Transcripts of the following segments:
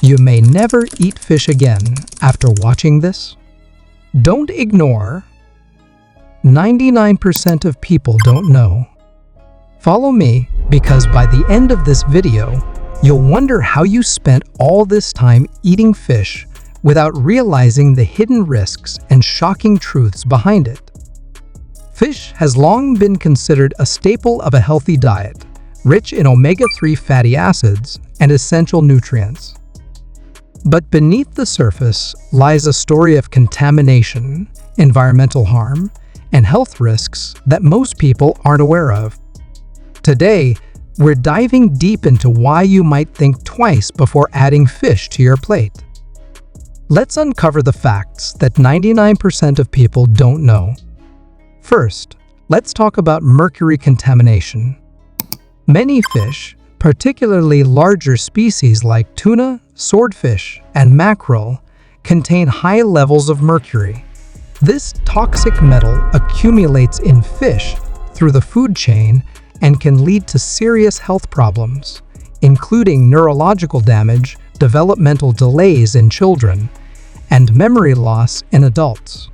You may never eat fish again after watching this. Don't ignore. 99% of people don't know. Follow me, because by the end of this video, you'll wonder how you spent all this time eating fish without realizing the hidden risks and shocking truths behind it. Fish has long been considered a staple of a healthy diet, rich in omega-3 fatty acids and essential nutrients. But beneath the surface lies a story of contamination, environmental harm, and health risks that most people aren't aware of. Today, we're diving deep into why you might think twice before adding fish to your plate. Let's uncover the facts that 99% of people don't know. First, let's talk about mercury contamination. Many fish, particularly larger species like tuna, swordfish, and mackerel, contain high levels of mercury. This toxic metal accumulates in fish through the food chain and can lead to serious health problems, including neurological damage, developmental delays in children, and memory loss in adults.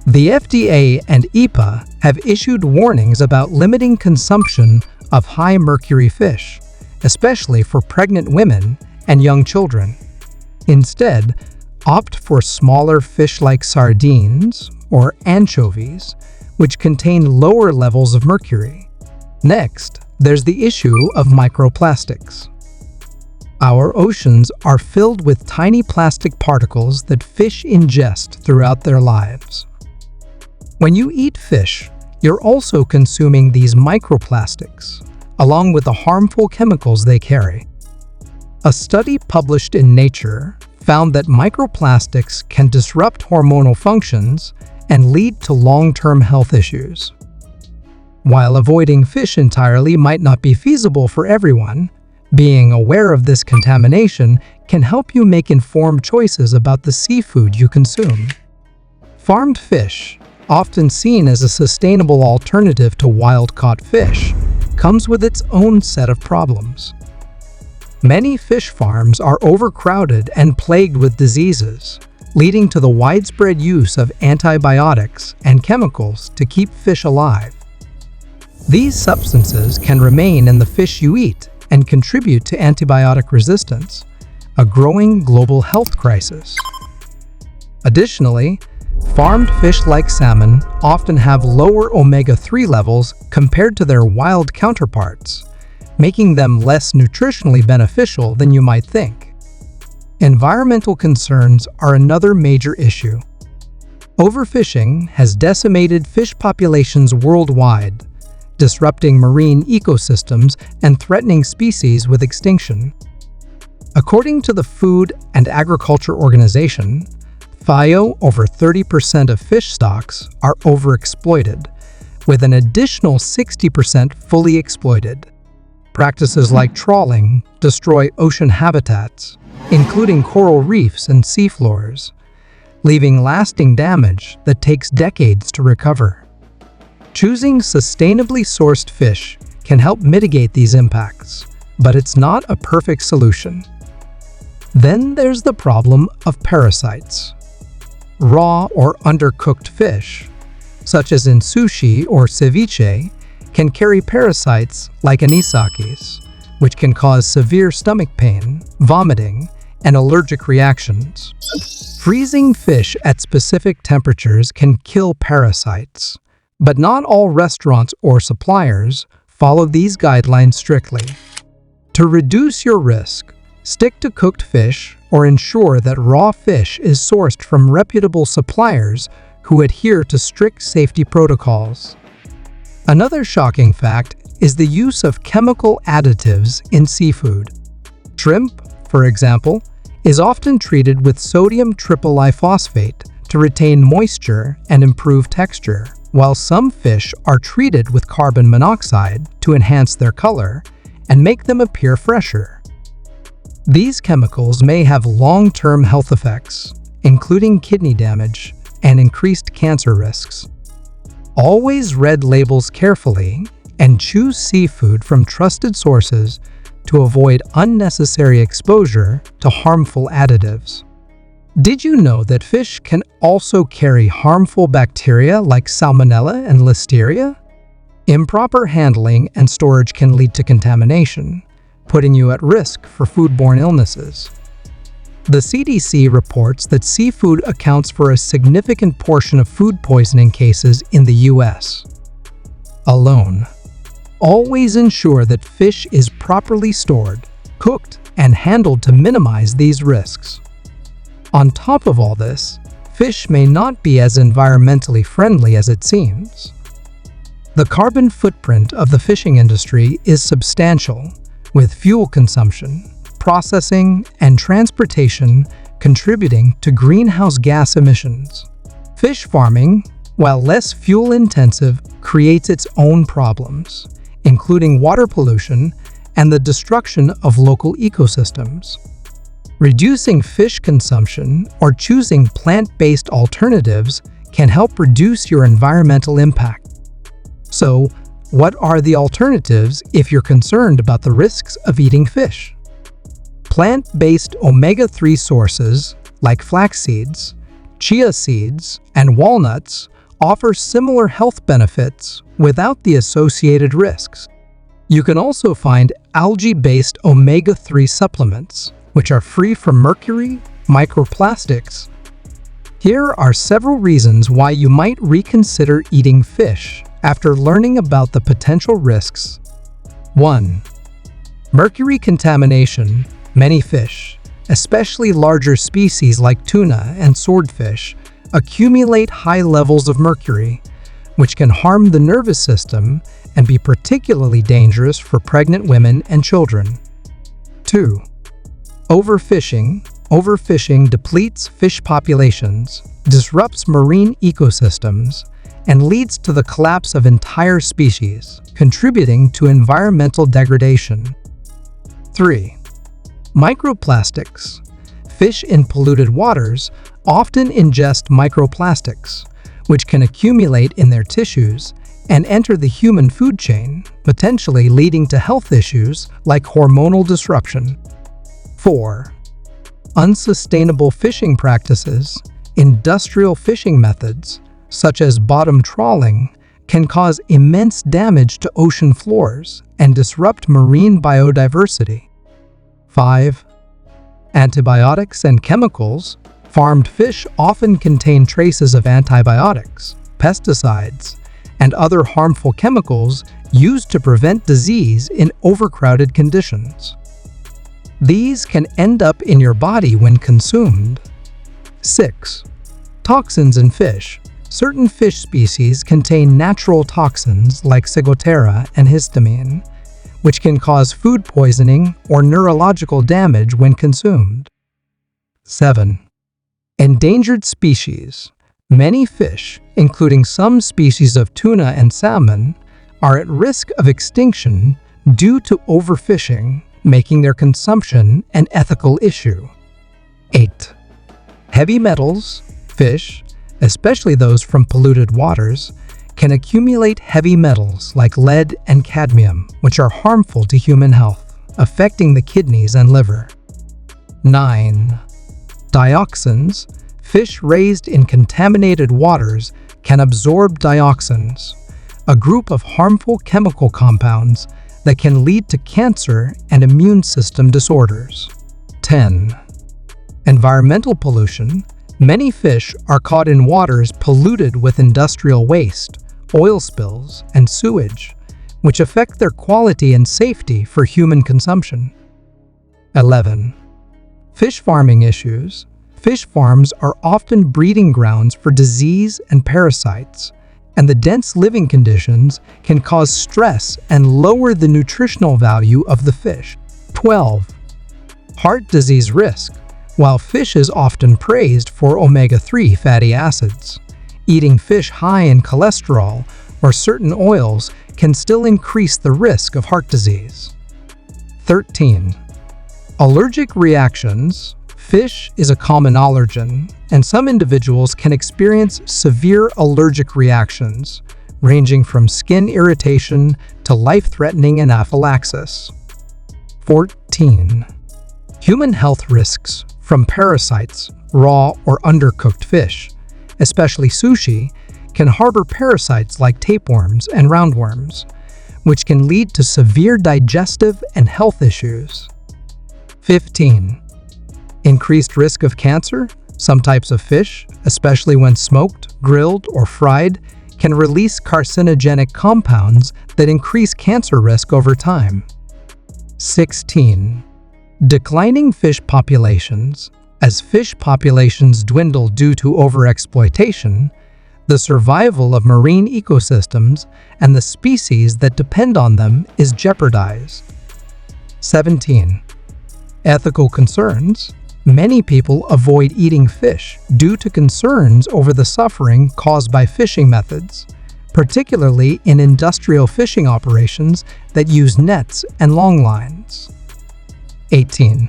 The FDA and EPA have issued warnings about limiting consumption of high mercury fish, especially for pregnant women and young children. Instead, opt for smaller fish like sardines or anchovies, which contain lower levels of mercury. Next, there's the issue of microplastics. Our oceans are filled with tiny plastic particles that fish ingest throughout their lives. When you eat fish, you're also consuming these microplastics, along with the harmful chemicals they carry. A study published in Nature found that microplastics can disrupt hormonal functions and lead to long-term health issues. While avoiding fish entirely might not be feasible for everyone, being aware of this contamination can help you make informed choices about the seafood you consume. Farmed fish, often seen as a sustainable alternative to wild-caught fish, comes with its own set of problems. Many fish farms are overcrowded and plagued with diseases, leading to the widespread use of antibiotics and chemicals to keep fish alive. These substances can remain in the fish you eat and contribute to antibiotic resistance, a growing global health crisis. Additionally, farmed fish like salmon often have lower omega-3 levels compared to their wild counterparts, making them less nutritionally beneficial than you might think. Environmental concerns are another major issue. Overfishing has decimated fish populations worldwide, disrupting marine ecosystems and threatening species with extinction. According to the Food and Agriculture Organization, FAO, over 30% of fish stocks are overexploited, with an additional 60% fully exploited. Practices like trawling destroy ocean habitats, including coral reefs and seafloors, leaving lasting damage that takes decades to recover. Choosing sustainably sourced fish can help mitigate these impacts, but it's not a perfect solution. Then there's the problem of parasites. Raw or undercooked fish, such as in sushi or ceviche, can carry parasites like anisakis, which can cause severe stomach pain, vomiting, and allergic reactions. Freezing fish at specific temperatures can kill parasites, but not all restaurants or suppliers follow these guidelines strictly. To reduce your risk, stick to cooked fish or ensure that raw fish is sourced from reputable suppliers who adhere to strict safety protocols. Another shocking fact is the use of chemical additives in seafood. Shrimp, for example, is often treated with sodium triple-I phosphate to retain moisture and improve texture, while some fish are treated with carbon monoxide to enhance their color and make them appear fresher. These chemicals may have long-term health effects, including kidney damage and increased cancer risks. Always read labels carefully and choose seafood from trusted sources to avoid unnecessary exposure to harmful additives. Did you know that fish can also carry harmful bacteria like Salmonella and Listeria? Improper handling and storage can lead to contamination, putting you at risk for foodborne illnesses. The CDC reports that seafood accounts for a significant portion of food poisoning cases in the U.S. alone. Always ensure that fish is properly stored, cooked, and handled to minimize these risks. On top of all this, fish may not be as environmentally friendly as it seems. The carbon footprint of the fishing industry is substantial, with fuel consumption, processing, and transportation contributing to greenhouse gas emissions. Fish farming, while less fuel-intensive, creates its own problems, including water pollution and the destruction of local ecosystems. Reducing fish consumption or choosing plant-based alternatives can help reduce your environmental impact. So, what are the alternatives if you're concerned about the risks of eating fish? Plant-based omega-3 sources like flax seeds, chia seeds, and walnuts offer similar health benefits without the associated risks. You can also find algae-based omega-3 supplements, which are free from mercury, microplastics. Here are several reasons why you might reconsider eating fish after learning about the potential risks. 1. Mercury contamination. Many fish, especially larger species like tuna and swordfish, accumulate high levels of mercury, which can harm the nervous system and be particularly dangerous for pregnant women and children. 2. Overfishing. Overfishing depletes fish populations, disrupts marine ecosystems, and leads to the collapse of entire species, contributing to environmental degradation. 3. Microplastics. Fish in polluted waters often ingest microplastics, which can accumulate in their tissues and enter the human food chain, potentially leading to health issues like hormonal disruption. 4. Unsustainable fishing practices. Industrial fishing methods, such as bottom trawling, can cause immense damage to ocean floors and disrupt marine biodiversity. 5. Antibiotics and chemicals. Farmed fish often contain traces of antibiotics, pesticides, and other harmful chemicals used to prevent disease in overcrowded conditions. These can end up in your body when consumed. 6. Toxins in fish. Certain fish species contain natural toxins like ciguatera and histamine, which can cause food poisoning or neurological damage when consumed. 7. Endangered species. Many fish, including some species of tuna and salmon, are at risk of extinction due to overfishing, making their consumption an ethical issue. 8. Heavy metals. Fish, especially those from polluted waters, can accumulate heavy metals like lead and cadmium, which are harmful to human health, affecting the kidneys and liver. 9. Dioxins. Fish raised in contaminated waters can absorb dioxins, a group of harmful chemical compounds that can lead to cancer and immune system disorders. 10. Environmental pollution. Many fish are caught in waters polluted with industrial waste, oil spills, and sewage, which affect their quality and safety for human consumption. 11. Fish farming issues. Fish farms are often breeding grounds for disease and parasites, and the dense living conditions can cause stress and lower the nutritional value of the fish. 12. Heart disease risk. While fish is often praised for omega-3 fatty acids, eating fish high in cholesterol or certain oils can still increase the risk of heart disease. 13. Allergic reactions. Fish is a common allergen, and some individuals can experience severe allergic reactions, ranging from skin irritation to life-threatening anaphylaxis. 14. Human health risks from parasites, raw or undercooked fish, especially sushi, can harbor parasites like tapeworms and roundworms, which can lead to severe digestive and health issues. 15. Increased risk of cancer. Some types of fish, especially when smoked, grilled, or fried, can release carcinogenic compounds that increase cancer risk over time. 16. Declining fish populations. As fish populations dwindle due to overexploitation, the survival of marine ecosystems and the species that depend on them is jeopardized. 17. Ethical concerns. Many people avoid eating fish due to concerns over the suffering caused by fishing methods, particularly in industrial fishing operations that use nets and long lines. 18.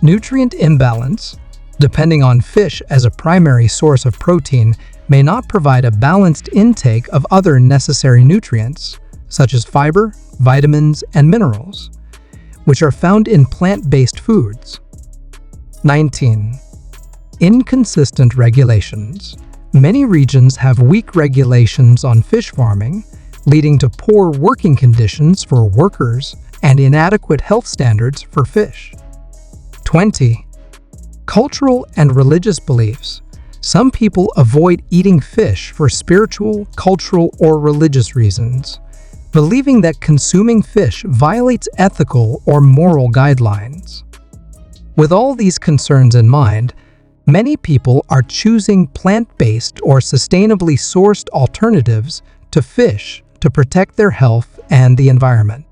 Nutrient imbalance. Depending on fish as a primary source of protein may not provide a balanced intake of other necessary nutrients, such as fiber, vitamins, and minerals, which are found in plant-based foods. 19. Inconsistent regulations. Many regions have weak regulations on fish farming, leading to poor working conditions for workers and inadequate health standards for fish. 20. Cultural and religious beliefs. Some people avoid eating fish for spiritual, cultural, or religious reasons, believing that consuming fish violates ethical or moral guidelines. With all these concerns in mind, many people are choosing plant-based or sustainably sourced alternatives to fish to protect their health and the environment.